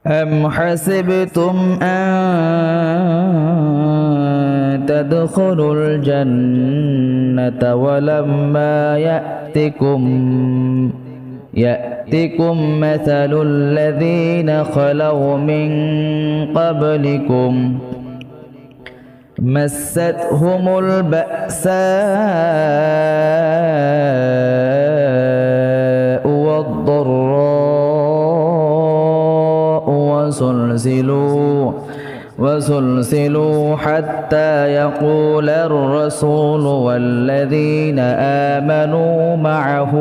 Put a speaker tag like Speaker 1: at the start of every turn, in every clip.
Speaker 1: أم حسبتم أن تدخلوا الجنة ولما يأتكم مثل الذين خلوا من قبلكم مستهم البأساء والضراء وزلزلوا حتى يقول الرسول والذين آمنوا معه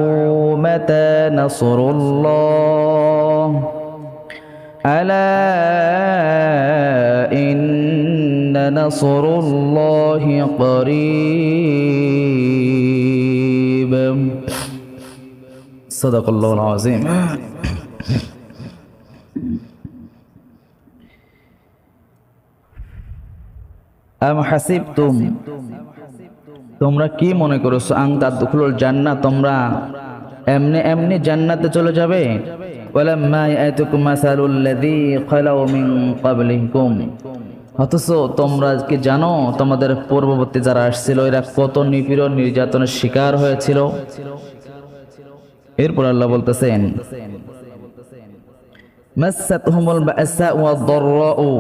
Speaker 1: متى نصر الله ألا إن نصر الله قريب صدق الله العظيم আম হাসিবতুম তোমরা কি মনে করছো আন তাদখুলুল জান্নাহ তোমরা এমনি এমনি জান্নাতে চলে যাবে ওয়ালাম্মা ইয়াতুকুম মাসালুল লাযী খালাউ মিন ক্বাবলিকুম অথচ তোমরা কি জানো তোমাদের পূর্ববর্তী যারা আসছিল এরা কত নিপীড়ন নির্যাতনের শিকার হয়েছিল। এরপর আল্লাহ বলতেছেন মাসাতহুমুল বাসা ওয়াদ-দাররাউ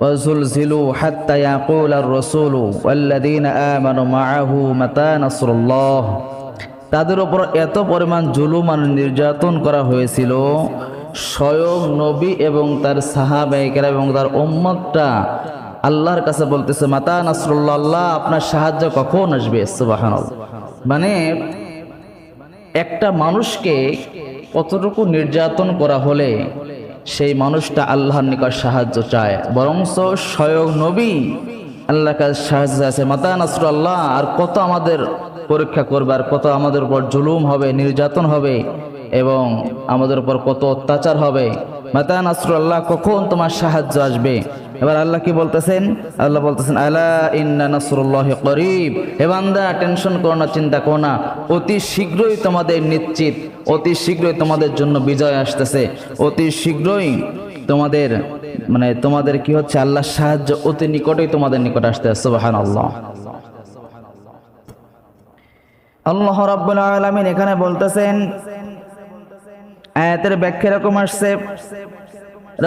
Speaker 1: وزلزلوا حتى يقول الرسول والذين آمنوا معه متى نصر الله তাদের উপর এত পরিমাণ জুলুম আর নির্যাতন করা হয়েছিল স্বয়ং নবী এবং তার সাহাবায়ে কেরাম এবং তার উম্মতটা আল্লাহর কাছে বলতেছে মাতা নাসরুল্লাহ আল্লাহ আপনার সাহায্য কখন আসবে সুবহানাল্লাহ। মানে একটা মানুষকে কতটুকু নির্যাতন করা হলে সেই মানুষটা আল্লাহর নিকট সাহায্য চায়, বরং স্বয়ং নবী আল্লাহর কাছে সাহায্য আছে মাতা নাসরুল্লাহ। আর কত আমাদের পরীক্ষা করবে, আর কত আমাদের উপর জুলুম হবে, নির্যাতন হবে এবং আমাদের উপর কত অত্যাচার হবে। মাতা নাসরুল্লাহ কখন তোমার সাহায্য আসবে। এবার আল্লাহ কি বলতেছেন, আল্লাহ বলতেছেন আলা ইন্না নাসরুল্লাহি করিব। হে বান্দা টেনশন করো না, চিন্তা করো না, অতি শীঘ্রই তোমাদের নিশ্চিত, অতি শীঘ্রই তোমাদের জন্য বিজয় আসতেছে, অতি শীঘ্রই তোমাদের তোমাদের কি হচ্ছে আল্লাহর সাহায্য অতি নিকটেই তোমাদের নিকট আসতেছে। সুবহানাল্লাহ। আল্লাহ রাব্বুল আলামিন এখানে বলতেছেন, আয়াতের ব্যাখ্যা এরকম আসছে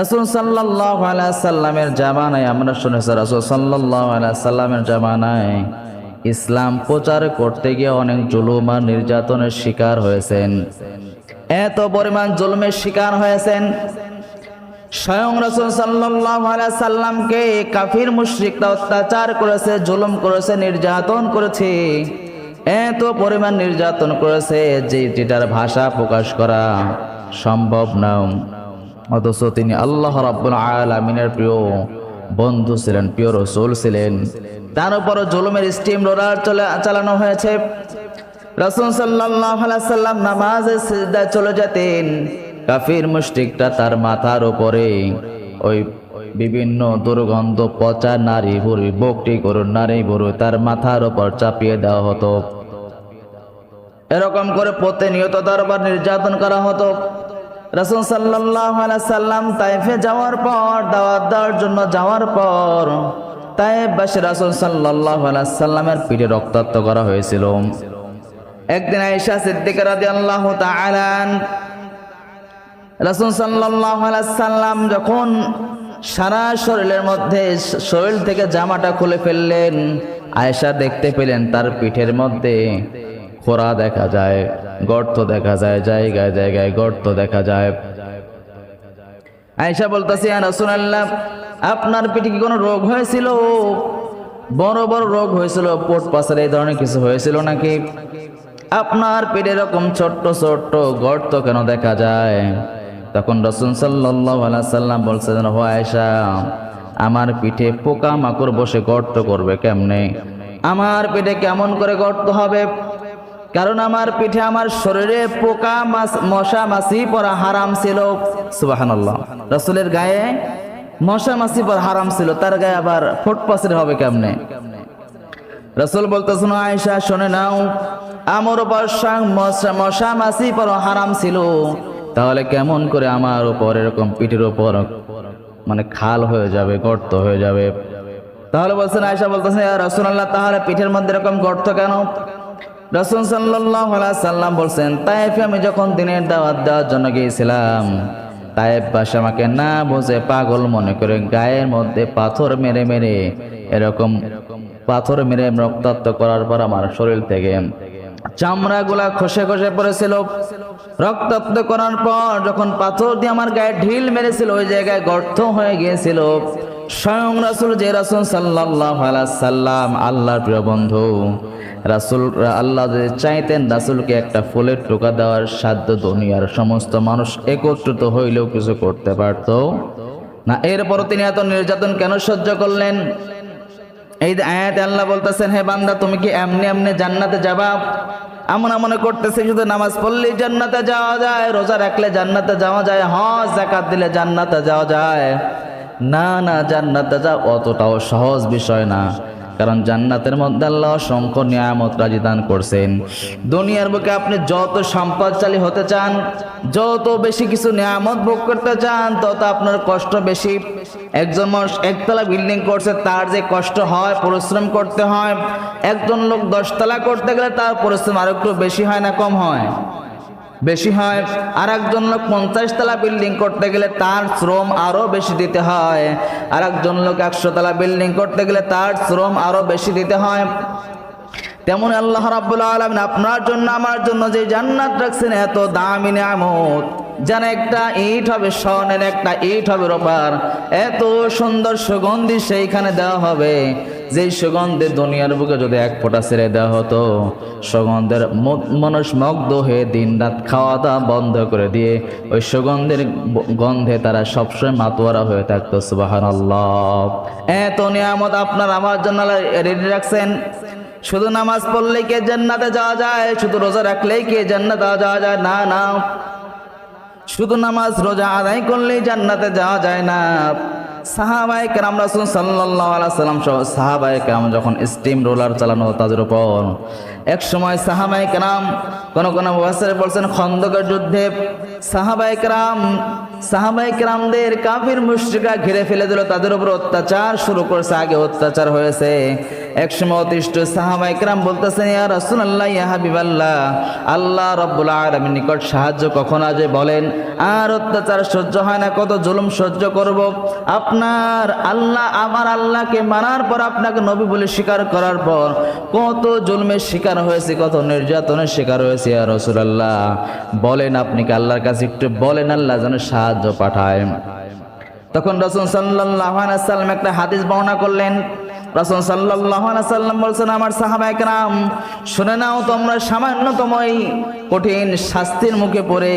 Speaker 1: রাসূল সাল্লাল্লাহু আলাইহি সাল্লামের জামানায়, আমরা শুনেছি রাসূল সাল্লাল্লাহু আলাইহি সাল্লামের জামানায় ইসলাম প্রচার করতে গিয়ে অনেক জুলুম আর নির্যাতনের শিকার হয়েছেন। এত পরিমাণ জুলুমের শিকার হয়েছেন স্বয়ং রাসূল সাল্লাল্লাহু আলাইহি সাল্লামকে কাফির মুশরিকরা অত্যাচার করেছে, জুলুম করেছে, নির্যাতন করেছে, এত পরিমাণ নির্যাতন করেছে যেটার ভাষা প্রকাশ করা সম্ভব না। অথচ তিনি আল্লাহ রাব্বুল আলামিনের প্রিয় বন্ধু ছিলেন, প্রিয় রাসূল ছিলেন। তার উপর জুলুমের স্টিম রোলার চালানো হয়েছে। রাসূল সাল্লাল্লাহু আলাইহি সাল্লাম নামাজে সিজদায় চলে যেতেন, কাফির মুশরিকরা তার মাথার উপরে ওই বিভিন্ন দুর্গন্ধ পচা নারী বুড়ি, বকটি গরুর নারী বুড়ি তার মাথার উপর চাপিয়ে দেওয়া হতো। এরকম করে প্রতিনিয়ত তার উপর নির্যাতন করা হতো। রাসূল সাল্লাল্লাহু আলাইহি সাল্লাম তায়েফে যাওয়ার পর, দাওয়াত দেওয়ার জন্য যাওয়ার পর তায়েফবাসী রাসূল সাল্লাল্লাহু আলাইহি সাল্লামের পিঠে রক্তাক্ত করা হয়েছিল। একদিন আয়েশা সিদ্দিকা রাদিয়াল্লাহু তাআলা রাসূল সাল্লাল্লাহু আলাইহি সাল্লাম যখন সারা শরীরের মধ্যে শরীর থেকে জামাটা খুলে ফেললেন, আয়েশা দেখতে পেলেন তার পিঠের মধ্যে খোরা দেখা যায়, গর্ত দেখা যায়, জায়গায় জায়গায় গর্ত দেখা যায়। আয়েশা বলতেছে ইয়া রাসূলুল্লাহ আপনার পিঠে কি কোনো রোগ হয়েছিল? বড় বড় রোগ হয়েছিল, পোট পাচার এই ধরনের কিছু হয়েছিল নাকি? আপনার পিঠে এরকম ছোট্ট ছোট্ট গর্ত কেন দেখা যায়? তখন রাসূল সাল্লাল্লাহু আলাইহি সাল্লাম বলছেন ও আয়েশা আমার পিঠে পোকা মাকড় বসে গর্ত করবে কেমনে? আমার পিঠে কেমন করে গর্ত হবে? কারণ আমার পিঠে আমার শরীরে পোকা মশা মাছি পড়া হারাম ছিল। সুবহানাল্লাহ। রাসূলের গায়ে মশা মাছি পড়া হারাম ছিল, তার গায়ে আবার ফুট পাচার হবে কেমনে? রাসূল বলতেছেন আয়েশা শুনে নাও, আমার উপর মশা মাছি পড়া হারাম ছিল, তাহলে কেমন করে আমার উপর এরকম পিঠের উপর মানে খাল হয়ে যাবে, গর্ত হয়ে যাবে। তাহলে বলছেন, আয়েশা বলতেছেন, ইয়া রাসূলুল্লাহ, তাহলে পিঠের মধ্যে এরকম গর্ত কেন? রাসূল সাল্লাল্লাহু আলাইহি সাল্লাম বলছেন, তায়েফে আমি যখন দিনের দাওয়াত দেওয়ার জন্য গিয়েছিলাম, তায়েফবাসী আমাকে না বুঝে পাগল মনে করে গায়ের মধ্যে পাথর মেরে মেরে এরকম পাথর মেরে রক্তাক্ত করার পর আমার শরীর থেকে চামড়াগুলা খসে খসে পড়েছিল। রক্তাক্ত করার পর যখন পাথর দিয়ে আমার গায়ে ঢিল মেরেছিল, ওই জায়গায় গর্ত হয়ে গিয়েছিল। স্বয়ং রাসূল, যে রাসূল সাল্লাল্লাহু আলাইহি সাল্লাম আল্লাহর প্রিয় বন্ধু, রাসূল আল্লাহ যদি চাইতেন রাসূলকে একটা ফুলের টোকা দেওয়ার সাধ্য দুনিয়ার সমস্ত মানুষ একত্রিত হইলেও কিছু করতে পারত না। এরপরও তিনি এত নির্যাতন কেন সহ্য করলেন? এই আয়াতে আল্লাহ বলতেছেন, হে বান্দা, তুমি কি এমনি এমনি জান্নাতে যাবা? আমরা মনে করতেছি শুধু নামাজ পড়লেই জান্নাতে যাওয়া যায়, রোজা রাখলে জান্নাতে যাওয়া যায়, হজ যাকাত দিলে জান্নাতে যাওয়া যায়। না না, জান্নাতে যাওয়া অতটাও সহজ বিষয় না। কারণ জান্নাতের মধ্যে আল্লাহ অসংখ্য নিয়ামত রাজি দান করছেন। দুনিয়ার বুকে আপনি যত সম্পদশালী হতে চান, যত বেশি কিছু নিয়ামত ভোগ করতে চান, তত আপনার কষ্ট বেশি। একজন মানুষ একতলা বিল্ডিং করছে, তার যে কষ্ট হয়, পরিশ্রম করতে হয়। একজন লোক 10 তলা করতে গেলে তার পরিশ্রম আরো একটু বেশি হয় না কম হয়? বেশি হয়। আর একজন লোক 50 তলা বিল্ডিং করতে গেলে তার শ্রম আরো বেশি দিতে হয়। আর একজন লোক 100 তলা বিল্ডিং করতে গেলে তার শ্রম আরো বেশি দিতে হয়। তেমন আল্লাহ রাব্বুল আলামিন আপনার জন্য আমার জন্য যে জান্নাত রাখছেন, এত দামি নিয়ামত, যেন একটা ইট হবে স্বর্ণের, একটা ইট হবে রূপার, এত সুন্দর সুগন্ধি সেইখানে দেওয়া হবে, যেই সুগন্ধে দুনিয়ার বুকে যদি এক ফোঁটা ছেড়ে দেওয়া হতো, সুগন্ধের মানুষ মুগ্ধ হয়ে দিন রাত খাওয়া দাওয়া বন্ধ করে দিয়ে ওই সুগন্ধের গন্ধে তারা সবসময় মাতোয়ারা হয়ে থাকতো। সুবহানাল্লাহ। এত নিয়ামত আপনার আমার জন্য রেডি রাখছেন। শুধু নামাজ পড়লেই কে জান্নাতে যাওয়া যায়? শুধু রোজা রাখলেই কে জান্নাতে যাওয়া যায়? না না, শুধু নামাজ রোজা আদায় করলেই জান্নাতে যাওয়া যায় না। সাহাবায়ে কেরাম, রাসূল সাল্লাল্লাহু আলাইহি সাল্লাম সহ সাহাবায়ে কেরাম যখন স্টিম রোলার চালানো তাদের উপর, এক সময় সাহাবায়ে কেরাম, কোন কোন মুফাসসির বলছেন খন্দকের যুদ্ধে সাহাবায়ে কেরামদের কাফির মুশরিকরা ঘিরে ফেলে দিল, তাদের উপর অত্যাচার শুরু করেছে। আগে অত্যাচার হয়েছে। এক সময় অতিষ্ঠ সাহাবায়ে কেরাম বলতেছেন, ইয়া রাসূলুল্লাহ, ইয়া হাবিবাল্লাহ, আল্লাহ রাব্বুল আলামিনের নিকট সাহায্য কখন আসবে বলেন? আর অত্যাচার সহ্য হয় না, কত জুলুম সহ্য করব? আপনার আল্লাহ, আমার আল্লাহকে মানার পর, আপনাকে নবী বলে স্বীকার করার পর কত জুলমের শিকার হয়েছে, কত নির্যাতনের শিকার হয়েছে। ইয়া রাসূলুল্লাহ, বলেন, আপনি কি আল্লাহর কাছে একটু বলেন, আল্লাহ যেন সাহায্য পাঠায়। তখন রাসূল সাল্লাল্লাহু আলাইহি সাল্লাম একটা হাদিস বর্ণনা করলেন। রাসূল সাল্লাল্লাহু আলাইহি সাল্লাম বলছেন, আমার সাহাবায়ে কেরাম শুনে নাও, তোমরা সামান্যতম এই কঠিন শাস্তির মুখে পড়ে,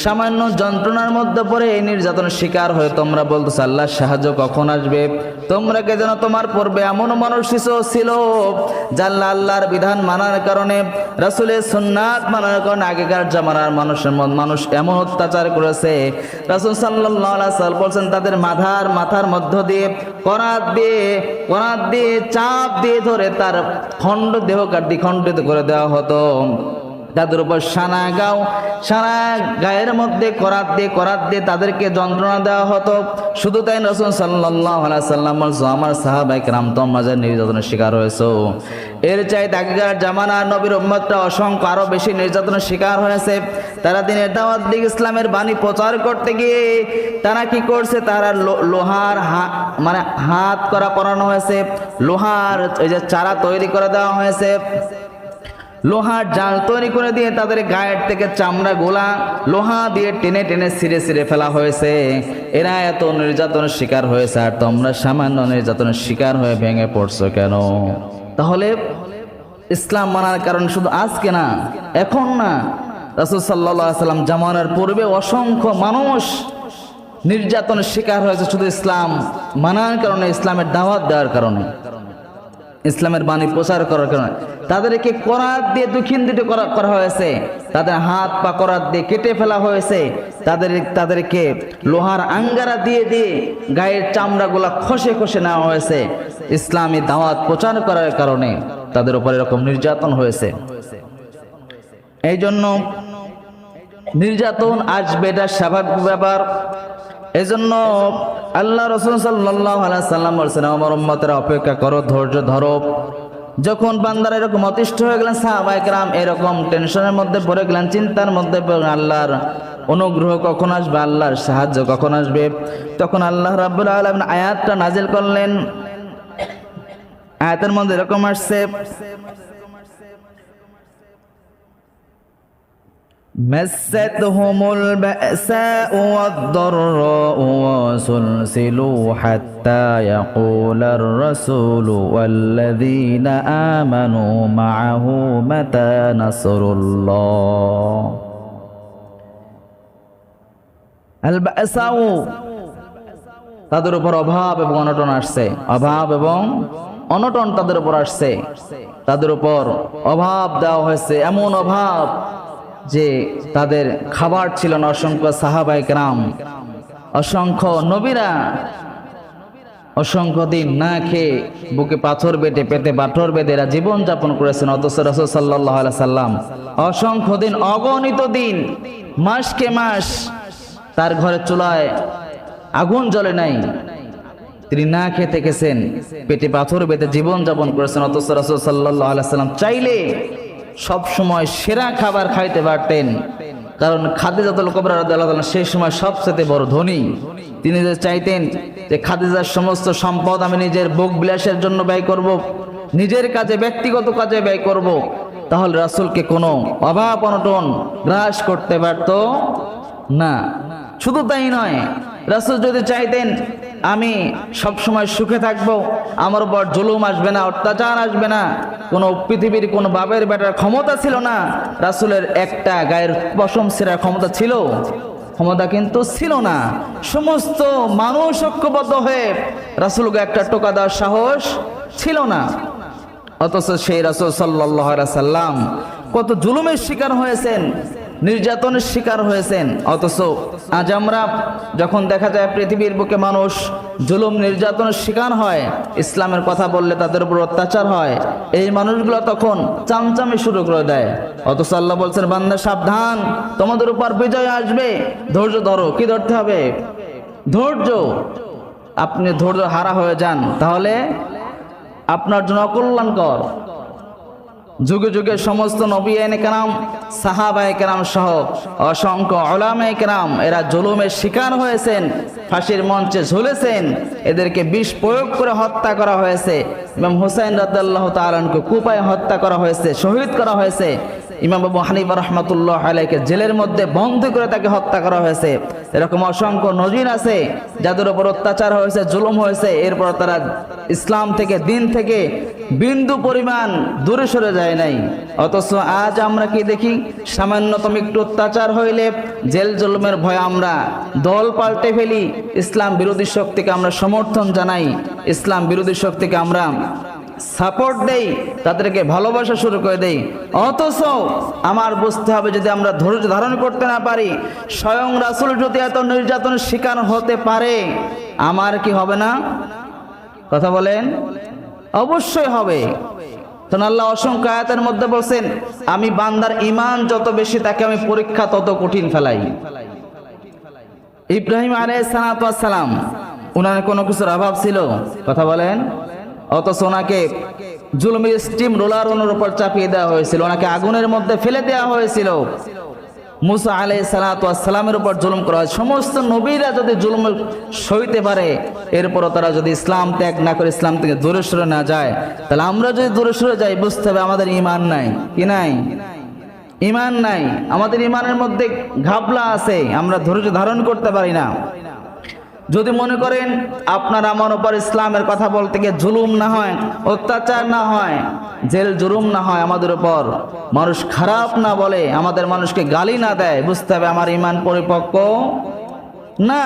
Speaker 1: সামান্য যন্ত্রণার মধ্যে পড়ে নির্যাতনের শিকার হয়ে তোমরা বলতেছো আল্লাহর সাহায্য কখন আসবে? তোমরা কে যেন তোমার পূর্বে এমন মানুষ ছিল যারা আল্লাহর বিধান মানার কারণে, রাসূলের সুন্নাত মানার কারণে আগেকার জামানার মানুষ এমন অত্যাচার করেছে। রাসূল সাল্লাল্লাহু আলাইহি সাল্লাম বলছেন, তাদের মাথার মধ্য দিয়ে করাত দিয়ে চাপ দিয়ে ধরে তার দেহ খণ্ডিত করে দেওয়া হতো। তাদের উপর সানা গায়ের মধ্যে করাত দিয়ে তাদেরকে যন্ত্রণা দেওয়া হতো। শুধু তাই রাসূল সাল্লাল্লাহু আলাইহি সাল্লাম বলছেন, আমার সাহাবায়ে কেরাম তোমরা যে নির্যাতনের শিকার হয়েছো, এর চাইতে আগেকার জামানার নবীর উম্মতরা অসংখ্য আরো বেশি নির্যাতনের শিকার হয়েছে। তারা দিনের দাওয়াত দিয়ে ইসলামের বাণী প্রচার করতে গিয়ে তারা কি করছে? তারা লোহার হাত করা পরানো হয়েছে, লোহার ওই যে চারা তৈরি করে দেওয়া হয়েছে, লোহার জাল তৈরি করে দিয়ে তাদের গায়ের থেকে চামড়া গোলা লোহা দিয়ে টেনে টেনে ছিঁড়ে ফেলা হয়েছে। এরা এত নির্যাতনের শিকার হয়েছে, আর তোমরা সামান্য নির্যাতনের শিকার হয়ে ভেঙে পড়ছো কেন? তাহলে ইসলাম মানার কারণ শুধু আজকে না, এখন না, রাসূল সাল্লাল্লাহু আলাইহি সাল্লাম জামানার পূর্বে অসংখ্য মানুষ নির্যাতনের শিকার হয়েছে শুধু ইসলাম মানার কারণে, ইসলামের দাওয়াত দেওয়ার কারণে, ইসলামের বাণী প্রচার করার কারণে। তাদেরকে করাত দিয়ে দুঃখিন্দিত করা হয়েছে, তাদের হাত পা করাত দিয়ে কেটে ফেলা হয়েছে, তাদেরকে লোহার আঙ্গারা দিয়ে গায়ের চামড়াগুলা খসে নেওয়া হয়েছে। ইসলামী দাওয়াত প্রচার করার কারণে তাদের উপর এরকম নির্যাতন হয়েছে। এই জন্য নির্যাতন আসবে, এটা স্বাভাবিক ব্যাপার। এজন্য আল্লাহ রাসূল সাল্লাল্লাহু আলাইহি সাল্লাম বলেছেন, আমার উম্মতেরা অপেক্ষা করো, ধৈর্য ধরো। যখন বান্দারা এরকম অতিষ্ঠ হয়ে গেলেন, সাহাবায়ে কেরাম এরকম টেনশনের মধ্যে পড়ে গেলেন, চিন্তার মধ্যে পড়ে গেলেন, আল্লাহর অনুগ্রহ কখন আসবে, আল্লাহর সাহায্য কখন আসবে, তখন আল্লাহ রাব্বুল আলামিন আয়াতটা নাজিল করলেন। আয়াতের মধ্যে এরকম আসছে, مستهم البأساء والضراء وزلزلوا حتى يقول الرسول والذين آمنوا معه متى نصر الله البأساء তাদের উপর অভাব এবং অনটন আসছে, অভাব এবং অনটন তাদের উপর আসছে, তাদের উপর অভাব দেওয়া হয়েছে, এমন অভাব যে তাদের খাবার ছিল না। অসংখ্য সাহাবায়ে কেরাম, অসংখ্য নবীরা অসংখ্য দিন না খেয়ে বুকে পাথর বেঁধে পেটে পাথর বেঁধে এরা জীবন যাপন করেছেন। অথচ রাসূল সাল্লাল্লাহু আলাইহি সাল্লাম অসংখ্য দিন, অগণিত দিন, মাসকে মাস তার ঘরে চুলায় আগুন জ্বলে নাই, তিনি না খেয়ে থেকেছেন, পেটে পাথর বেঁধে জীবন যাপন করেছেন। অথচ রাসূল সাল্লাল্লাহু আলাইহি সাল্লাম চাইলে সব সময় সেরা খাবার খাইতে পারতেন, কারণ খাদিজাতুল কুবরা রাদিয়াল্লাহু তাআলা সেই সময় সবচেয়ে বড় ধনী। তিনি যে চাইতেন যে খাদিজার সমস্ত সম্পদ আমি নিজের ভোগ বিলাসের জন্য ব্যয় করব, নিজের কাজে ব্যক্তিগত কাজে ব্যয় করব, তাহলে রাসূলকে কোনো অভাব অনটন গ্রাস করতে পারত না। শুধু তাই নয়, রাসূল যদি চাইতেন আমি সব সময় সুখে থাকবো, আমার উপর জুলুম আসবে না, অত্যাচার আসবে না, কোনো পৃথিবীর কোনো বাবের বেটার ক্ষমতা ছিল না। রাসূলের একটা গায়ের পশম ছেঁড়ার ক্ষমতা ছিল? ক্ষমতা কিন্তু ছিল না। সমস্ত মানুষ ঐক্যবদ্ধ হয়ে রাসূলকে একটা টোকা দেওয়ার সাহস ছিল না। অথচ সেই রাসূল সাল্লাল্লাহু আলাইহি সাল্লাম কত জুলুমের শিকার হয়েছেন, নির্যাতনের শিকার হয়েছেন। অথচ আজ আমরা যখন দেখা যায় পৃথিবীর বুকে মানুষ জুলুম নির্যাতনের শিকার হয়, ইসলামের কথা বললে তাদের উপর অত্যাচার হয়, এই মানুষগুলো তখন চামচামি শুরু করে দেয়। অথচ আল্লাহ বলছেন, বান্দা সাবধান, তোমাদের উপর বিজয় আসবে, ধৈর্য ধরো। কি ধরতে হবে? ধৈর্য। আপনি ধৈর্য হারা হয়ে যান, তাহলে আপনার জন্য অকল্যাণকর। যুগে যুগে সমস্ত নবীয়ে কেরাম, সাহাবায়ে কেরাম সহ অসংখ্য উলামায়ে কেরাম এরা জুলুমের শিকার হয়েছেন, ফাঁসির মঞ্চে ঝুলেছেন, এদেরকে বিষ প্রয়োগ করে হত্যা করা হয়েছে। ইমাম হুসাইন রাদিয়াল্লাহু তাআলা আনহু কুপায় হত্যা করা হয়েছে, শহীদ করা হয়েছে। ইমাম আবু হানিফা রাহমাতুল্লাহ আলাইহিকে জেলের মধ্যে বন্দী করে তাকে হত্যা করা হয়েছে। এরকম অসংখ্য নজির আছে যাদের উপর অত্যাচার হয়েছে, জুলুম হয়েছে, এরপর তারা ইসলাম থেকে, দিন থেকে বিন্দু পরিমাণ দূরে সরে যায় নাই। অথচ আজ আমরা কি দেখি, সামান্যতম একটু অত্যাচার হইলে জেল জুলুমের ভয়ে আমরা দল পাল্টে ফেলি, ইসলাম বিরোধী শক্তিকে আমরা সমর্থন জানাই, ইসলাম বিরোধী শক্তিকে আমরা সাপোর্ট দেই, তাদেরকে ভালোবাসা শুরু করে দেই। অথচ আমার বুঝতে হবে, যদি আমরা ধৈর্য ধারণ করতে না পারি, স্বয়ং রাসূল যদি এত নির্যাতনের শিকার হতে পারে, আমার কি হবে না? কথা বলেন, অবশ্যই হবে। তখন আল্লাহ অসংখ্য আয়াতের মধ্যে বলছেন, আমি বান্দার ঈমান যত বেশি, তাকে আমি পরীক্ষা তত কঠিন ফেলাই। ইব্রাহিম আলাইহিস সালাম, উনার কোনো কিছুর অভাব ছিল? কথা বলেন। অথচ ওনাকে জুলুমের স্টিম রোলার ওনার উপর চাপিয়ে দেওয়া হয়েছিল, ওনাকে আগুনের মধ্যে ফেলে দেওয়া হয়েছিল। মুসা আলাইহিস সালামের উপর জুলুম করা হয়। সমস্ত নবীরা যদি জুলুম সইতে পারে, এরপরও তারা যদি ইসলাম ত্যাগ না করে, ইসলাম থেকে দূরে সরে না যায়, তাহলে আমরা যদি দূরে সরে যাই, বুঝতে হবে আমাদের ঈমান নাই। কি নাই? ঈমান নাই। আমাদের ঈমানের মধ্যে ঘাবলা আছে, আমরা ধৈর্য ধারণ করতে পারি না। যদি মনে করেন আপনার আমার উপর ইসলামের কথা বলতে গিয়ে জুলুম না হয়, অত্যাচার না হয়, জেল জুলুম না হয়, আমাদের উপর মানুষ খারাপ না বলে, আমাদের মানুষকে গালি না দেয়, বুঝতে হবে আমার ঈমান পরিপক্ক না।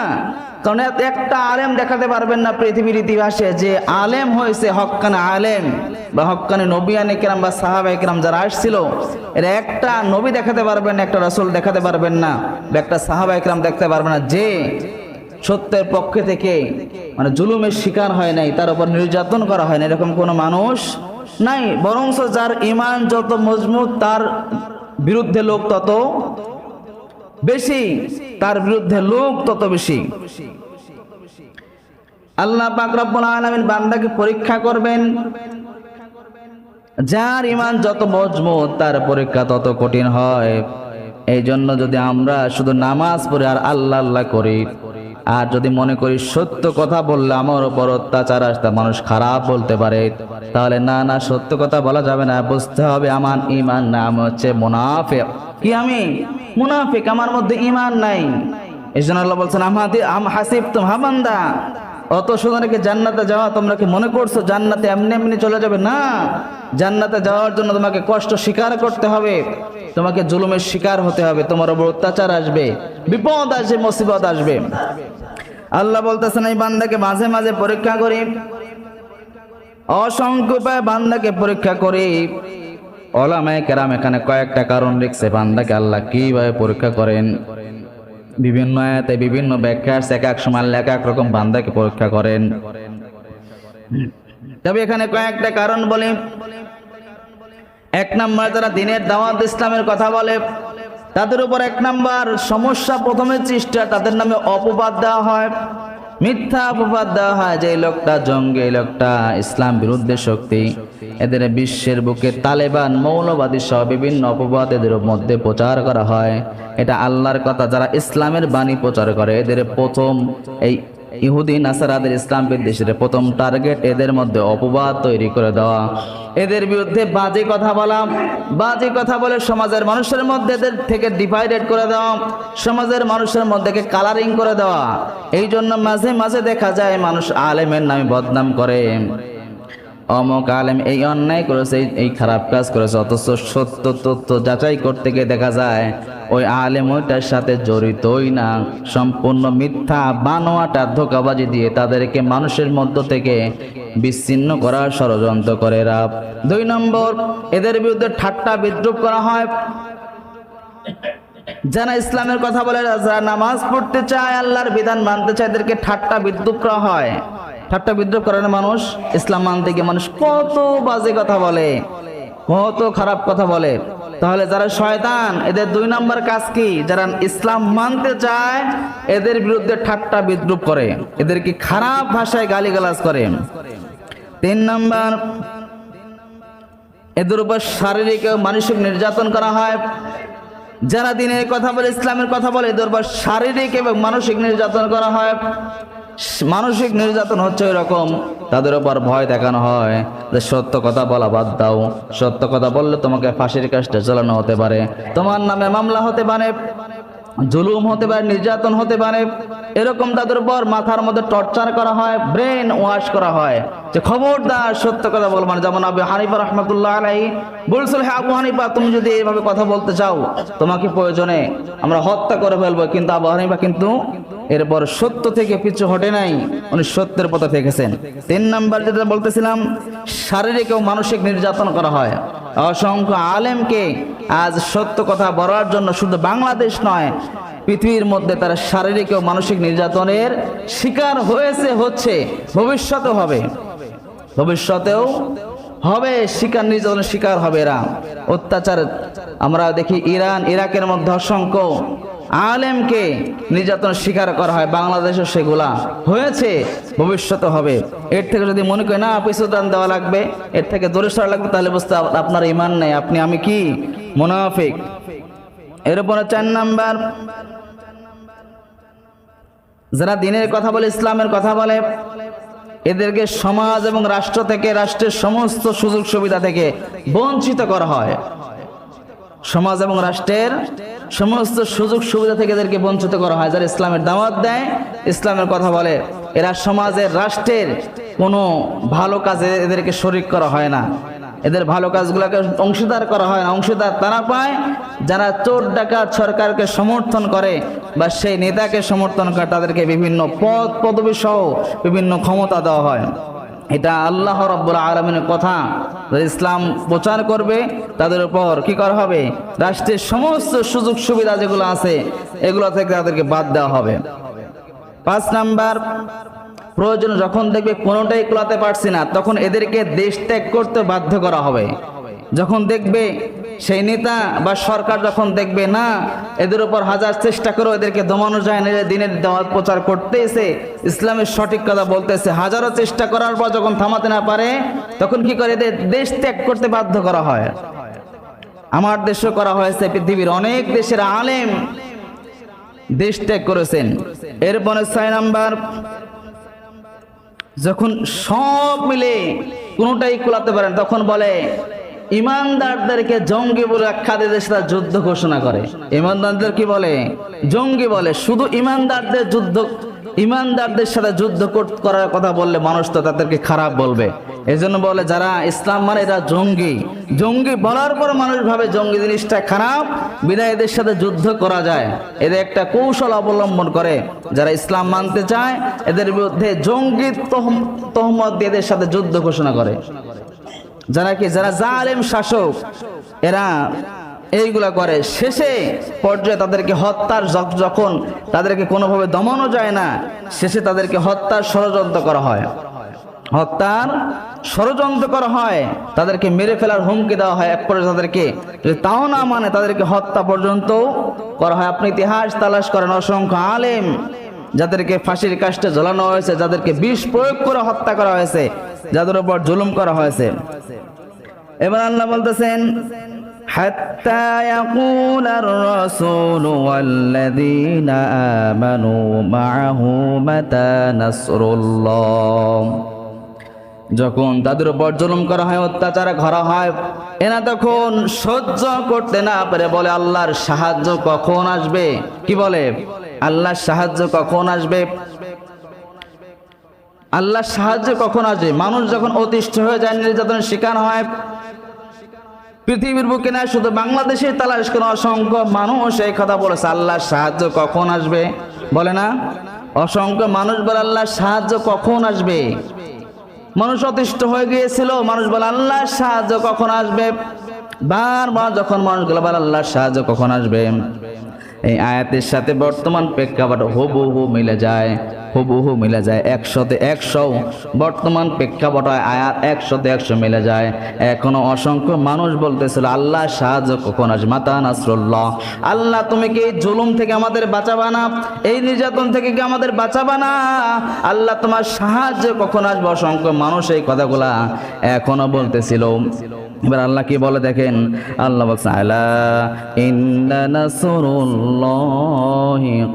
Speaker 1: কারণ একটা আলেম দেখাতে পারবেন না পৃথিবীর ইতিহাসে যে আলেম হয়েছে, হক্কানে আলেম বা হক্কানে নবিয়ানে কেরাম বা সাহাবায়ে কেরাম যারা আসছিল, এর একটা নবী দেখাতে পারবেন না, একটা রাসূল দেখাতে পারবেন না, বা একটা সাহাবায়ে কেরাম দেখতে পারবেন না যে সত্যের পক্ষে থেকে মানে জুলুমের শিকার হয় নাই, তার উপর নির্যাতন করা হয় না, এরকম কোনো মানুষ নাই। বরঞ্চ যার ঈমান যত মজবুত, তার বিরুদ্ধে লোক তত বেশি, তার বিরুদ্ধে লোক তত বেশি। আল্লাহ পাক রব্বুল আলামিন বান্দাকে পরীক্ষা করবেন। যার ঈমান যত মজবুত তার পরীক্ষা তত কঠিন হয়। এই জন্য যদি আমরা শুধু নামাজ পড়ে আর আল্লাহ আল্লাহ করি, আর যদি মনে করি সত্য কথা বললে আমার উপর অত্যাচার আসতে মানুষ খারাপ বলতে পারে, তাহলে না না, সত্য কথা বলা যাবে না। বুঝতে হবে আমার ঈমান নাম হচ্ছে মুনাফিক। কি আমি মুনাফিক? আমার মধ্যে ঈমান নাই। এই জন্য আল্লাহ বলছেন, হাসিবতুম হা বান্দা, অত সুন্দরকে জান্নাতে যাওয়া তোমরা কি মনে করছো জান্নাতে এমনি এমনি চলে যাবে? না, জান্নাতে যাওয়ার জন্য তোমাকে কষ্ট স্বীকার করতে হবে, তোমাকে জুলুমের শিকার হতে হবে, তোমার উপর অত্যাচার আসবে, বিপদ আসবে, মুসিবত আসবে। আল্লাহ বলতেছেন এই বান্দাকে মাঝে মাঝে পরীক্ষা করি, অসংখ্য উপায়ে বান্দাকে পরীক্ষা করি। ওলামায়ে কেরাম এখানে কয়েকটা কারণ লিখছে বান্দাকে আল্লাহ কিভাবে পরীক্ষা করেন। বিভিন্ন আয়াতে বিভিন্ন ব্যাখ্যা আছে, এক এক সময় আল্লাহ এক এক রকম বান্দাকে পরীক্ষা করেন। তবে এখানে কয়েকটা কারণ বলি। এক নাম্বার, যারা দ্বীনের দাওয়াত ইসলামের কথা বলে তাদের উপর এক নাম্বার সমস্যা প্রথমে চেষ্টা, তাদের নামে অপবাদ দেওয়া হয়, মিথ্যা অপবাদ দেওয়া হয় যে এই লোকটা জঙ্গি, এই লোকটা ইসলাম বিরুদ্ধে শক্তি। এদের বিশ্বের বুকে তালেবান, মৌলবাদী সহ বিভিন্ন অপবাদ এদের মধ্যে প্রচার করা হয়। এটা আল্লাহর কথা, যারা ইসলামের বাণী প্রচার করে এদের প্রথম, এই ইহুদি নাসারাদের ইসলাম বিদ্বেষীর প্রথম টার্গেট এদের মধ্যে অপবাদ তৈরি করে দেওয়া, এদের বিরুদ্ধে বাজে কথা বলা, বাজে কথা বলে সমাজের মানুষের মধ্যে এদের থেকে ডিভাইডেড করে দেওয়া, সমাজের মানুষের মধ্যে কালারিং করে দেওয়া। এই জন্য মাঝে মাঝে দেখা যায় মানুষ আলেমের নামে বদনাম করে, অমুক আলেম এই অন্যায় করেছে, এই খারাপ কাজ করেছে, অথচ সত্য তথ্য যাচাই করতে গিয়ে দেখা যায় ওই আলেম ওইটার সাথে জড়িতই না, সম্পূর্ণ মিথ্যা বানোয়াটা ধোঁকাবাজি দিয়ে তাদেরকে মানুষের মধ্য থেকে বিচ্ছিন্ন করার ষড়যন্ত্র করে এরা। 2 নম্বর, এদের বিরুদ্ধে ঠাট্টা বিদ্রুপ করা হয়। যারা ইসলামের কথা বলে, যারা নামাজ পড়তে চায়, আল্লাহর বিধান মানতে চায়, এদেরকে ঠাট্টা বিদ্রুপ করা হয়। ঠাট্টা বিদ্রুপ করে মানুষ, ইসলাম মানতে গিয়ে মানুষ কত বাজে কথা বলে, কত খারাপ কথা বলে। তাহলে যারা শয়তান, এদের 2 নম্বর কাজ কি? যারা ইসলাম মানতে চায় এদের বিরুদ্ধে ঠাট্টা বিদ্রুপ করে, এদেরকে খারাপ ভাষায় গালিগালাজ করে। 3 নম্বর, এদের উপর শারীরিক ও মানসিক নির্যাতন করা হয়। যারা দ্বীনের কথা বলে, ইসলামের কথা বলে, এদের উপর শারীরিক এবং মানসিক নির্যাতন করা হয়। মানসিক নির্যাতন হচ্ছে ওই রকম, তাদের উপর ভয় দেখানো হয় যে সত্য কথা বলা বাদ দাও, সত্য কথা বললে তোমাকে ফাঁসির কাস্টে ঝোলানো হতে পারে, তোমার নামে মামলা হতে পারে, জুলুম হতে পারে, নির্যাতন হতে পারে। এরকম তাদের উপর মাথার মধ্যে টর্চার করা হয়, ব্রেন ওয়াশ করা হয় যে খবরদার সত্য কথা বল। মানে যেমন আবু হানিফা রাহমাতুল্লাহ আলাইহি বলছিল, হ্যাঁ আবু হানিফা তুমি যদি এইভাবে কথা বলতে চাও তোমাকে প্রয়োজনে আমরা হত্যা করে ফেলবো, কিন্তু আবু হানিফা কিন্তু এরপর সত্য থেকে পিছু হটে নাই, উনি সত্যের পথে থেকেছেন। 3 নাম্বার যেটা বলতেছিলাম, শারীরিক ও মানসিক নির্যাতন করা হয়। অসংখ্য আলেমকে আজ সত্য কথা বলার জন্য শুধু বাংলাদেশ নয়, পৃথিবীর মধ্যে তারা শারীরিক ও মানসিক নির্যাতনের শিকার হয়েছে, হচ্ছে, ভবিষ্যতেও হবে, ভবিষ্যতেও হবে, শিকার নির্যাতনের শিকার হবে এরা। অত্যাচার আমরা দেখি ইরান, ইরাকের মধ্যে অসংখ্য আলেমকে নির্যাতনের শিকার করা হয়, বাংলাদেশও সেগুলা হয়েছে, ভবিষ্যতে হবে। এর থেকে যদি মনে করি না পিছুদান দেওয়া লাগবে, এর থেকে দূরে সরা লাগবে, তাহলে বুঝতে আপনার ঈমান নেই, আপনি আমি কি মুনাফিক। এরপরে 4 নাম্বার, যারা দ্বীনের কথা বলে, ইসলামের কথা বলে, এদেরকে সমাজ এবং রাষ্ট্র থেকে, রাষ্ট্রের সমস্ত সুযোগ সুবিধা থেকে বঞ্চিত করা হয়। সমাজ এবং রাষ্ট্রের সমস্ত সুযোগ সুবিধা থেকে এদেরকে বঞ্চিত করা হয়। যারা ইসলামের দাওয়াত দেয়, ইসলামের কথা বলে, এরা সমাজের, রাষ্ট্রের কোনো ভালো কাজে এদেরকে শরিক করা হয় না, এদের ভালো কাজগুলোকে অংশীদার করা হয় না। অংশীদার তারা পায় যারা চোর ডাকাত সরকারকে সমর্থন করে বা সেই নেতাকে সমর্থন করে, তাদেরকে বিভিন্ন পদ পদবি সহ বিভিন্ন ক্ষমতা দেওয়া হয়। এটা আল্লাহ রাব্বুল আলামিনের কথা। যারা ইসলাম প্রচার করবে তাদের উপর কি করা হবে? রাষ্ট্রের সমস্ত সুযোগ সুবিধা যেগুলো আছে এগুলো থেকে তাদেরকে বাদ দেওয়া হবে। 5 নাম্বার, প্রয়োজন যখন দেখবে কোনোটাই কুলাতে পারছি না, তখন এদেরকে দেশ ত্যাগ করতে বাধ্য করা হবে। যখন দেখবে সেই নেতা বা সরকার যখন দেখবে না এদের উপর হাজার চেষ্টা করে এদেরকে দমানো যায় না, দিনের দাওয়াত প্রচার করতেছে, ইসলামের সঠিক কথা বলতেছে, হাজারো চেষ্টা করার পর যখন থামাতে না পারে তখন কি করে এদের দেশ ত্যাগ করতে বাধ্য করা হয়। আমার দেশও করা হয়েছে, পৃথিবীর অনেক দেশের আলেম দেশ ত্যাগ করেছেন। এরপরে 6 নাম্বার, যখন সব মিলে কোনোটাই কুলাতে পারেন তখন বলে ইমানদারদেরকে জঙ্গি বলে আখ্যা দিয়ে দেশটা যুদ্ধ ঘোষণা করে। ইমানদারদের কি বলে? জঙ্গি বলে। শুধু ইমানদারদের সাথে যুদ্ধ করার কথা বললে মানুষ তো তাদেরকে খারাপ বলবে, এজন্য বলে যারা ইসলাম মানে এরা জঙ্গি। জঙ্গি বলার পর মানুষ ভাবে জঙ্গি জিনিসটা খারাপ, বিদায় এদের সাথে যুদ্ধ করা যায়। এদের একটা কৌশল অবলম্বন করে, যারা ইসলাম মানতে চায় এদের বিরুদ্ধে জঙ্গি তহমত দিয়ে এদের সাথে যুদ্ধ ঘোষণা করে। যারা জালেম শাসক এরা এইগুলা করে। শেষে পর্যায়ে তাদেরকে হত্যার, যখন তাদেরকে কোনোভাবে দমানো যায় না, শেষে তাদেরকে হত্যার ষড়যন্ত্র করা হয়। তাদেরকে মেরে ফেলার হুমকি দেওয়া হয়। এক পর্যায়ে তাদেরকে যদি তাও না মানে তাদেরকে হত্যা পর্যন্ত করা হয়। আপনি ইতিহাস তালাশ করেন, অসংখ্য আলেম যাদেরকে ফাঁসির কাস্টে ঝোলানো হয়েছে, যাদেরকে বিষ প্রয়োগ করে হত্যা করা হয়েছে, যাদের উপর জুলুম করা হয়েছে। এবার আল্লাহ বলতেছেন হাত্তা ইয়াকুলার রাসূলু ওয়াল্লাযীনা আমানু মাআহু মাতা নাসরুল্লাহ। যখন তাদের উপর জুলুম করা হয়, অত্যাচার করা হয়, এরা তখন সহ্য করতে না পারে বলে আল্লাহর সাহায্য কখন আসবে? কি বলে? আল্লাহর সাহায্য কখন আসবে? আল্লাহর সাহায্য কখন আসবে? মানুষ যখন অতিষ্ঠ হয়ে যায়, নির্যাতনের শিকার হয়, পৃথিবীর বুকে না শুধু বাংলাদেশে তালাশ করে অসংখ্য মানুষ এই কথা বলেছে আল্লাহর সাহায্য কখন আসবে, বলে না? অসংখ্য মানুষ বলে আল্লাহর সাহায্য কখন আসবে। মানুষ অতিষ্ঠ হয়ে গিয়েছিল, মানুষ বলে আল্লাহর সাহায্য কখন আসবে। বারবার যখন মানুষগুলো বলে আল্লাহর সাহায্য কখন আসবে, এই আয়াতের সাথে বর্তমান প্রেক্ষাপট হুবহু মিলে যায়, হুবহু মিলে যায়। 100তে 100 বর্তমান প্রেক্ষাপট আয়াত 100তে 100 মিলে যায়। এখনো অসংখ্য মানুষ বলতেছিল আল্লাহর সাহায্য কখন আসবে, মাতা নাসরুল্লাহ। আল্লাহ তুমি কি এই জুলুম থেকে আমাদের বাঁচাবা না? এই নির্যাতন থেকে কি আমাদের বাঁচাবা না? আল্লাহ তোমার সাহায্য কখন আসবে? অসংখ্য মানুষ এই কথাগুলা এখনো বলতেছিল। এবার আল্লাহ কি বলে দেখেন, আল্লাহ বলছে আলা ইন্না নাসরুল্লাহি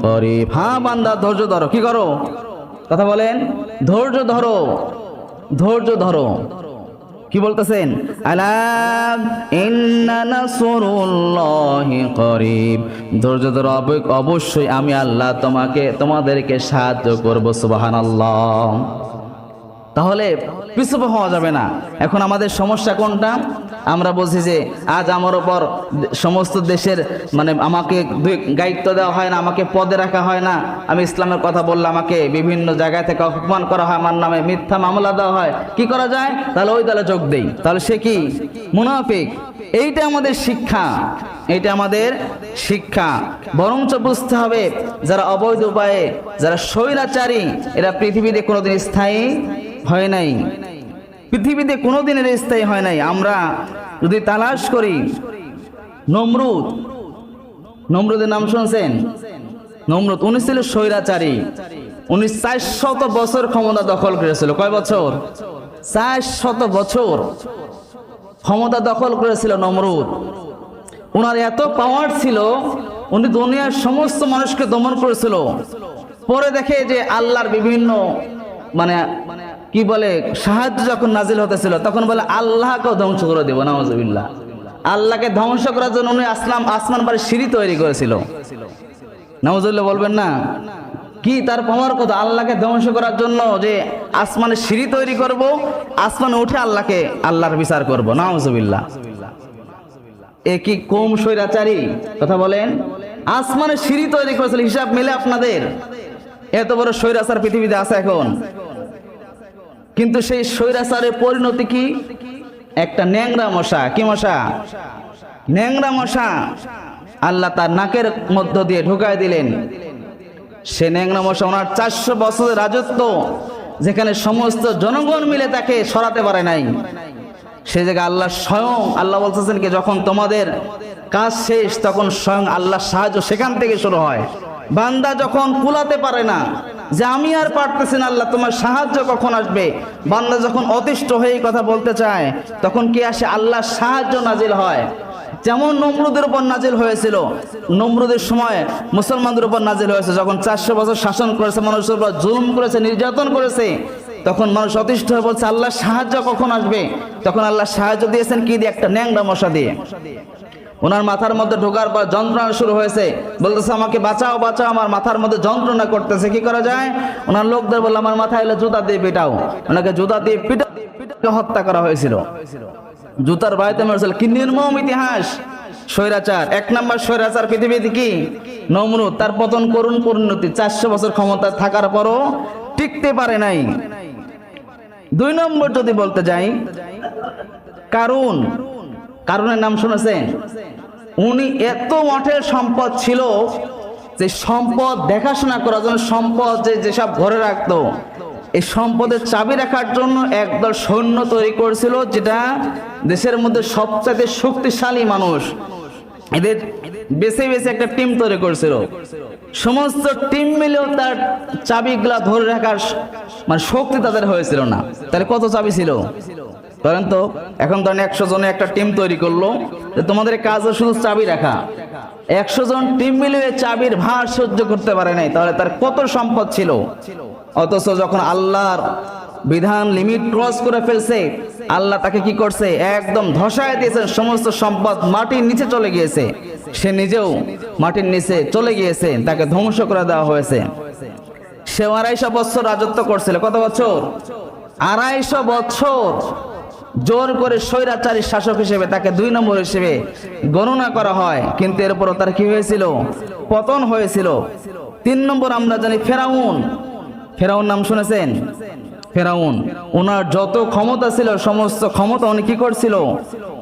Speaker 1: করিব। হ্যাঁ বান্দা ধৈর্য ধরো। কি করো? কথা বলেন, ধৈর্য ধরো, ধৈর্য ধরো। কি বলতেছেন? আলা ইন্না নাসরুল্লাহি করিব, ধৈর্য ধরো, অবশ্যই আমি আল্লাহ তোমাদেরকে সাহায্য করব। সুবহানাল্লাহ। তাহলে পিছু হওয়া যাবে না। এখন আমাদের সমস্যা কোনটা? আমরা বলছি যে আজ আমার উপর সমস্ত দেশের আমাকে দায়িত্ব দেওয়া হয় না, আমাকে পদে রাখা হয় না, আমি ইসলামের কথা বললে আমাকে বিভিন্ন জায়গা থেকে অপমান করা হয়, আমার নামে মিথ্যা মামলা দেওয়া হয়। কি করা যায়? তাহলে ওই দলে যোগ দেই। তাহলে সে কি? মুনাফিক। এইটা আমাদের শিক্ষা, এইটা আমাদের শিক্ষা। বরঞ্চ বুঝতে হবে যারা অবৈধ উপায়ে, যারা স্বৈরাচারী, এরা পৃথিবীতে কোনোদিন স্থায়ী হয় নাই, পৃথিবীতে কোনোদিন এর স্থায়ী হয় নাই। আমরা যদি তালাশ করি, নমরুদের নাম শুনছেন? নমরুদ উনি ছিল স্বৈরাচারী। উনি 400 বছর ক্ষমতা দখল করেছিল। কয় বছর? 400 বছর ক্ষমতা দখল করেছিল নমরুদ। ওনার এত পাওয়ার ছিল, উনি দুনিয়ার সমস্ত মানুষকে দমন করেছিল। পরে দেখে যে আল্লাহর বিভিন্ন কি বলে সাহায্য যখন নাজিল হতেছিল, তখন বলে আল্লাহকেও ধ্বংস করে দেব। নাউজুবিল্লাহ। আল্লাহকে ধ্বংস করার জন্য উনি আসমান বাড়ির সিঁড়ি তৈরি করেছিল। নাউজুবিল্লাহ বলবেন না? কি তার পাওয়ার কথা! আল্লাহকে ধ্বংস করার জন্য যে আসমানের সিঁড়ি তৈরি করব, আসমানে উঠে আল্লাহর বিচার করব। নাউজুবিল্লাহ। এ কি কম স্বৈরাচারী? কথা বলেন। আসমানের সিঁড়ি তৈরি করেছিল। হিসাব মিলে আপনাদের? এত বড় স্বৈরাচার পৃথিবীতে আছে এখন, কিন্তু সেই স্বৈরাচারের পরিণতি কি? একটা ন্যাংরা মশা। কি মশা? ন্যাংরা মশা আল্লাহ তার নাকের মধ্য দিয়ে ঢুকায় দিলেন। সে ন্যাংরা মশা ওনার 400 বছরের রাজত্ব, যেখানে সমস্ত জনগণ মিলে তাকে সরাতে পারে নাই, সেই জায়গায় আল্লাহ স্বয়ং আল্লাহ বলতেছেন কি, যখন তোমাদের কাজ শেষ তখন স্বয়ং আল্লাহ সাহায্য সেখান থেকে শুরু হয়। বান্দা যখন কুলাতে পারে না যে আমি আর পারতেছি না, আল্লাহ তোমার সাহায্য কখন আসবে, বান্দা যখন অতিষ্ঠ হয়ে কথা বলতে চায় তখন কি আসে, আল্লাহ সাহায্য নাজিল হয়। যেমন নমরুদের উপর নাজিল হয়েছিল, নমরুদের সময় মুসলমানদের উপর নাজিল হয়েছে, যখন 400 বছর শাসন করেছে, মানুষের উপর জুলুম করেছে, নির্যাতন করেছে, তখন মানুষ অতিষ্ঠ হয়ে বলছে আল্লাহ সাহায্য কখন আসবে। তখন আল্লাহ সাহায্য দিয়েছেন কি দিয়ে, একটা ন্যাংরা মশা দিয়ে। ওনার মাথার মধ্যে ঢোকার পর যন্ত্রণা শুরু হয়েছে, বলতেছে আমাকে বাঁচাও বাঁচাও, আমার মাথার মধ্যে যন্ত্রণা করতেছে, কি করা যায়। ওনার লোকদের বলল আমার মাথায় এলে জুতা দিয়ে পিটাও, ওনাকে জুতা দিয়ে পিটা হত্যা করা হয়েছিল, জুতার বাড়িতে মেরেছিল। কি নির্মম ইতিহাস, স্বৈরাচার, 1 নম্বর স্বৈরাচার পৃথিবীতে কি নমরুদ, তার পতন করুণ পরিণতি, 400 বছর ক্ষমতা থাকার পরও টিকতে পারে নাই। 2 নম্বর যদি বলতে যাই, কারুনের নাম শুনেছেন? উনি এত মঠের সম্পদ ছিল যে সম্পদ দেখাশোনা করার জন্য, সম্পদ যেসব ঘরে রাখতো, এই সম্পদের চাবি রাখার জন্য একদল সৈন্য তৈরি করেছিল, যেটা দেশের মধ্যে সবচেয়ে শক্তিশালী মানুষ, এদের বেছে বেছে একটা টিম তৈরি করেছিল। সমস্ত টিম মিলেও তার চাবিগুলা ধরে রাখার মানে শক্তি তাদের হয়েছিল না। তাহলে কত চাবি ছিল বলেন তো? এখন ধরেন 100 জনে একটা টিম তৈরি করলো, তোমাদের কাজ শুধু চাবি রাখা, 100 জন টিম মিলে চাবির ভার সহ্য করতে পারে নাই, তাহলে তার কত সম্পদ ছিল। অথচ যখন আল্লাহর বিধান লিমিট ক্রস করে ফেলছে, আল্লাহ তাকে কি করছে, একদম ধসায় দিয়েছেন, সমস্ত সম্পদ মাটির নিচে চলে গিয়েছে, সে নিজেও মাটির নিচে চলে গিয়েছে, তাকে ধ্বংস করে দেওয়া হয়েছে। সে 250 বছর রাজত্ব করছিল। কত বছর? 250 বছর জোর করে স্বৈরাচারী শাসক হিসেবে তাকে 2 নম্বর হিসেবে গণনা করা হয়, কিন্তু এরপরও তার কি হয়েছিল, পতন হয়েছিল। 3 নম্বর আমরা জানি ফেরাউন নাম শুনেছেন? ফেরাউন, ওনার যত ক্ষমতা ছিল সমস্ত ক্ষমতা উনি কি করছিল,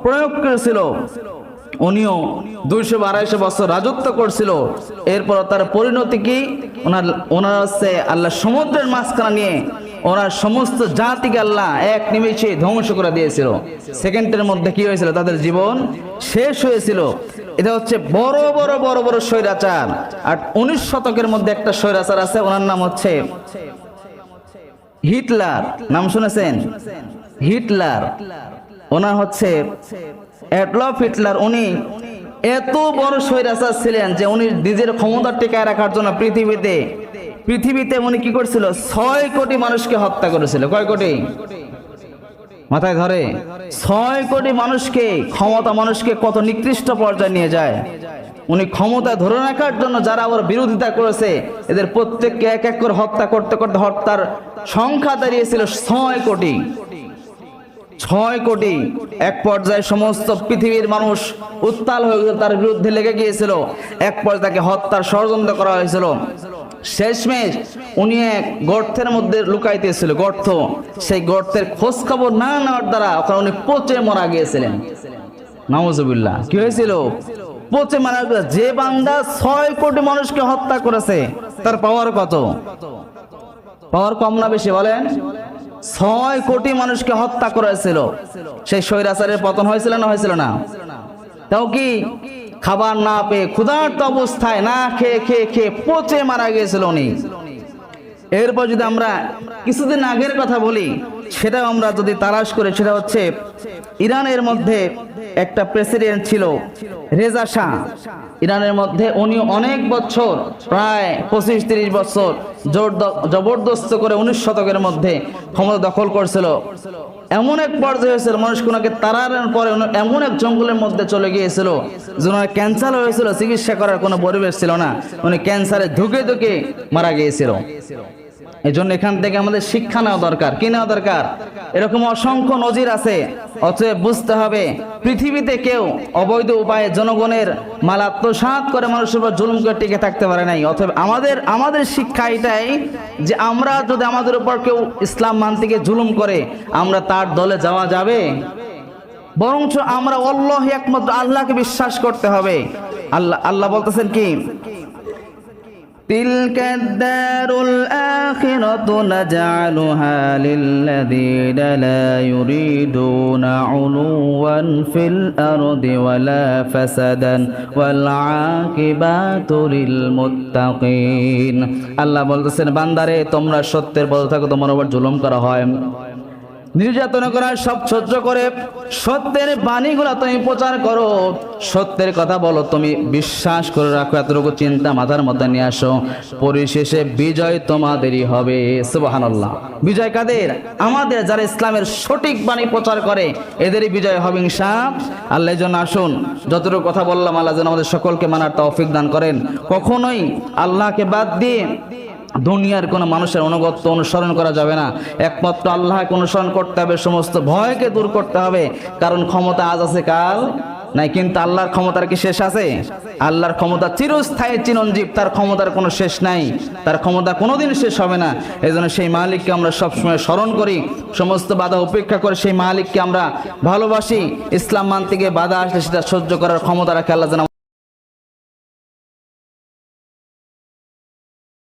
Speaker 1: প্রয়োগ করেছিল। উনিও 200-250 বছর রাজত্ব করছিল। এরপর তার পরিণতি কি, ওনার হচ্ছে আল্লাহ সমুদ্রের মাঝখানে নিয়ে ওনার সমস্ত জাতিকে আল্লাহ এক নিমেষে ধ্বংস করে দিয়েছিল। সেকেন্ডের মধ্যে কি হয়েছিল, তাদের জীবন শেষ হয়েছিল। এটা হচ্ছে বড় বড় স্বৈরাচার। আর 19 শতকের মধ্যে একটা স্বৈরাচার আছে, ওনার নাম হচ্ছে হিটলার। নাম শুনেছেন? হিটলার, ওনার হচ্ছে অ্যাডলফ হিটলার। উনি এত বড় স্বৈরাচার ছিলেন যে উনি নিজের ক্ষমতা টিকায় রাখার জন্য পৃথিবীতে উনি কি করছিল, 6 কোটি মানুষকে হত্যা করেছিল। কয় কোটি? মাথায় ধরে? 6 কোটি মানুষকে, ক্ষমতা মানুষকে কত নিকৃষ্ট পর্যায়ে নিয়ে যায়। উনি ক্ষমতা ধরে রাখার জন্য যারা ওর বিরোধিতা করেছে, এদের প্রত্যেককে এক এক করে হত্যা করতে করতে হত্যার সংখ্যা দাঁড়িয়েছিল 6 কোটি। 6 কোটি। এক পর্যায়ে সমস্ত পৃথিবীর মানুষ উত্তাল হয়ে গেল, তার বিরুদ্ধে লেগে গিয়েছিল। এক পর্যায়ে তাকে হত্যার ষড়যন্ত্র করা হয়েছিল। শেষমেশ উনি এক গর্তের মধ্যে লুকাইতেছিল, গর্ত। সেই গর্তের খোঁজ খবর না নেওয়ার দ্বারা ওখানে উনি পচে মারা গিয়েছিলেন। নাউজুবিল্লাহ। কি হয়েছিল? পচে মারা গেছে। যে বান্দা 6 কোটি মানুষকে হত্যা করেছে, তার পাওয়ার কত? পাওয়ার কম না বেশি বলেন? 6 কোটি মানুষকে হত্যা করেছিল। সেই স্বৈরাচারের পতন হয়েছিল না হয়েছিল না? তাও কি খাবার না পেয়ে ক্ষুধার্ত অবস্থায় না খেয়ে খেয়ে খেয়ে পচে মারা গিয়েছিল উনি। এরপর যদি আমরা কিছুদিন আগের কথা বলি, সেটাও আমরা যদি তালাশ করে, সেটা হচ্ছে ইরানের মধ্যে একটা প্রেসিডেন্ট ছিল রেজা শাহ। ইরানের মধ্যে উনি অনেক বছর, প্রায় 25-30 বছর জবরদস্ত করে 19 শতকের মধ্যে ক্ষমতা দখল করছিল। এমন এক পর্যায়ে হয়েছিল, মানুষ কোনাকে তাড়ানোর পরে এমন এক জঙ্গলের মধ্যে চলে গিয়েছিল যে ওনার ক্যান্সার হয়েছিল, চিকিৎসা করার কোনো পরিবেশ ছিল না, উনি ক্যান্সারে ধুকে ধুকে মারা গিয়েছিল। এই জন্য এখান থেকে আমাদের শিক্ষা নেওয়া দরকার। কি নেওয়া দরকার? এরকম অসংখ্য নজির আছে। অতএব বুঝতে হবে, পৃথিবীতে কেউ অবৈধ উপায়ে জনগণের মাল আত্মসাৎ করে মানুষের উপর জুলুম করে টিকে থাকতে পারে নাই। অতএব আমাদের শিক্ষা এটাই যে আমরা যদি আমাদের উপর কেউ ইসলাম মানতে গিয়ে জুলুম করে, আমরা তার দলে যাওয়া যাবে? বরঞ্চ আমরা আল্লাহ, একমাত্র আল্লাহকে বিশ্বাস করতে হবে। আল্লাহ বলতেছেন কি, تلك الدار الآخرة نجعلها للذين لا يريدون علوا في الأرض ولا فسدا والعاقبات للمتقين আল্লাহ বলতেছেন বান্দারে তোমরা সত্যের পথে থাকো তোমার উপর জুলুম করা হয় নির্যাতন করা সব সহ্য করে সত্যের বাণীগুলো তুমি প্রচার করো সত্যের কথা বলো তুমি বিশ্বাস করে রাখো এতটুকু চিন্তা মাথার মধ্যে নিয়ে আসো পরিশেষে বিজয় তোমাদেরই হবে সুবহানাল্লাহ বিজয় কাদের আমাদের যারা ইসলামের সঠিক বাণী প্রচার করে এদেরই বিজয় হবে ইনশাআল্লাহ এর জন্য আসুন যতটুকু কথা বললাম আল্লাহ যেন আমাদের সকলকে মানার তৌফিক দান করেন কখনোই আল্লাহকে বাদ দিয়ে দুনিয়ার কোনো মানুষের অনুগত্য অনুসরণ করা যাবে না একমাত্র আল্লাহকে অনুসরণ করতে হবে সমস্ত ভয়কে দূর করতে হবে কারণ ক্ষমতা আজ আছে কাল নাই কিন্তু আল্লাহর ক্ষমতার কি শেষ আছে আল্লাহর ক্ষমতা চিরস্থায়ী চিরঞ্জীব তার ক্ষমতার কোনো শেষ নাই তার ক্ষমতা কোনোদিন শেষ হবে না এজন্য সেই মালিককে আমরা সবসময় স্মরণ করি সমস্ত বাধা উপেক্ষা করে সেই মালিককে আমরা ভালোবাসি ইসলাম মানতে গিয়ে বাধা আসলে সেটা সহ্য করার ক্ষমতা রাখে আল্লাহ যেন